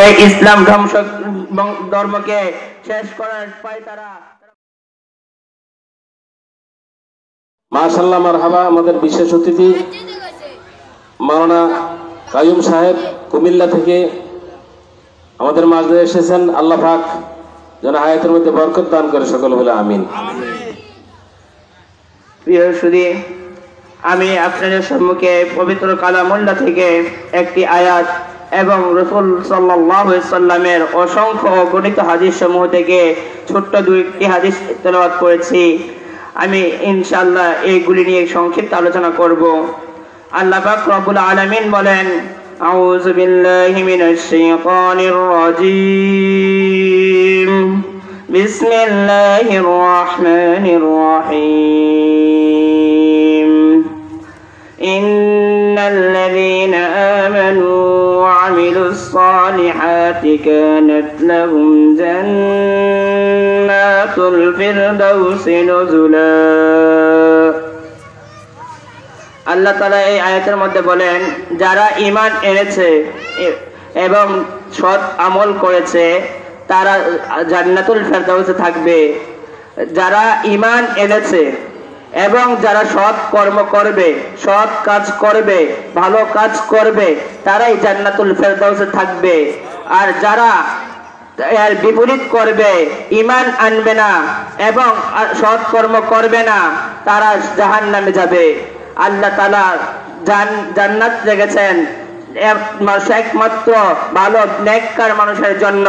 এই ইসলাম ধ্বংস ধর্মকে শেষ করার পায় তারা। মাশাআল্লাহ, মারহাবা। আমাদের বিশেষ অতিথি মাওলানা কাইয়ুম সাহেব কুমিল্লা থেকে আমাদের মাঝে এসেছেন। আল্লাহ পাক যেন হায়াতের মধ্যে বরকত দান করে, সকল বলে আমিন। প্রিয় সুধী, আমি আপনাদের সম্মুখে পবিত্র কালামুল্লাহ থেকে একটি আয়াত এবং রাসূল সাল্লাল্লাহু আলাইহি সাল্লামের অসংখ্য অগণিত হাদিস সমূহ থেকে ছোট্ট দুইটি হাদিস তেলাওয়াত করেছি। আমি ইনশাআল্লাহ এইগুলি নিয়ে সংক্ষিপ্ত আলোচনা করব। আল্লাহ পাক রব্বুল আলামিন বলেন, আউযু বিল্লাহি মিনাশ শাইতানির রাজীম, বিসমিল্লাহির রহমানির রহিম, ইন্নাল্লাযীনা আমানু ওয়া আমিলুস সালিহাতি কানাত লাহুম জান্নাতুল ফিরদাউসি নুজুলা। আল্লাহ তাআলা এই আয়াতের মধ্যে বলেন, যারা ঈমান এনেছে এবং সৎ আমল করেছে তারা জান্নাতুল ফেরদাউসে থাকবে। যারা ঈমান এনেছে এবং যারা সৎ কর্ম করবে, সৎ কাজ করবে, ভালো কাজ করবে, তারাই জান্নাতুল ফেরদাউসে থাকবে। আর যারা এর বিপরীত করবে, ঈমান আনবে না এবং সৎ কর্ম করবে না, তারা জাহান্নামে যাবে। আল্লাহ তাআলা জান্নাত রেখেছেন একমাত্র ভালো নেককার মানুষের জন্য,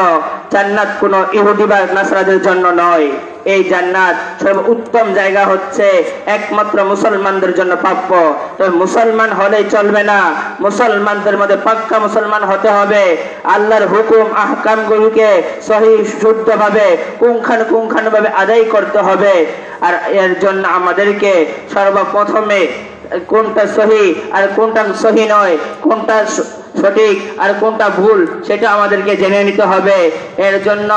জান্নাত কোনো ইহুদি বা নাসারাদের জন্য নয়। এই জান্নাত সর্বোত্তম জায়গা হচ্ছে একমাত্র মুসলমানদের জন্য প্রাপ্য। তবে মুসলমান হলেই চলবে না, মুসলমানদের মধ্যে পাক্কা মুসলমান হতে হবে। আল্লাহর হুকুম আহকামগুলোকে সহিহ শুদ্ধভাবে পুঙ্খানুপুঙ্খানুভাবে আদায় করতে হবে। আর এর জন্য আমাদেরকে সর্বপ্রথমে কোনটা সহি আর কোনটা সহি নয়, কোনটা সঠিক আর কোনটা ভুল, সেটা আমাদেরকে জেনে নিতে হবে। এর জন্য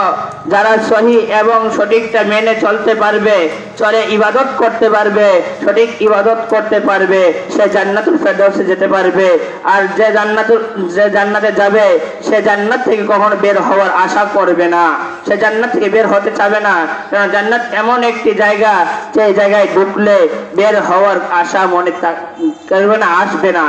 যারা সহি এবং সঠিকটা মেনে চলতে পারবে, চলে ইবাদত করতে পারবে, সঠিক ইবাদত করতে পারবে, সে জান্নাতুল ফেরদাউসে যেতে পারবে। আর যে জান্নাতে যাবে, সে জান্নাত থেকে কখনো বের হওয়ার আশা করবে না, সে জান্নাত থেকে বের হতে চাবে না। কারণ জান্নাত এমন একটি জায়গা, যে জায়গায় ঢুকলে বের হওয়ার আশা মনে করবে না, আসবে না।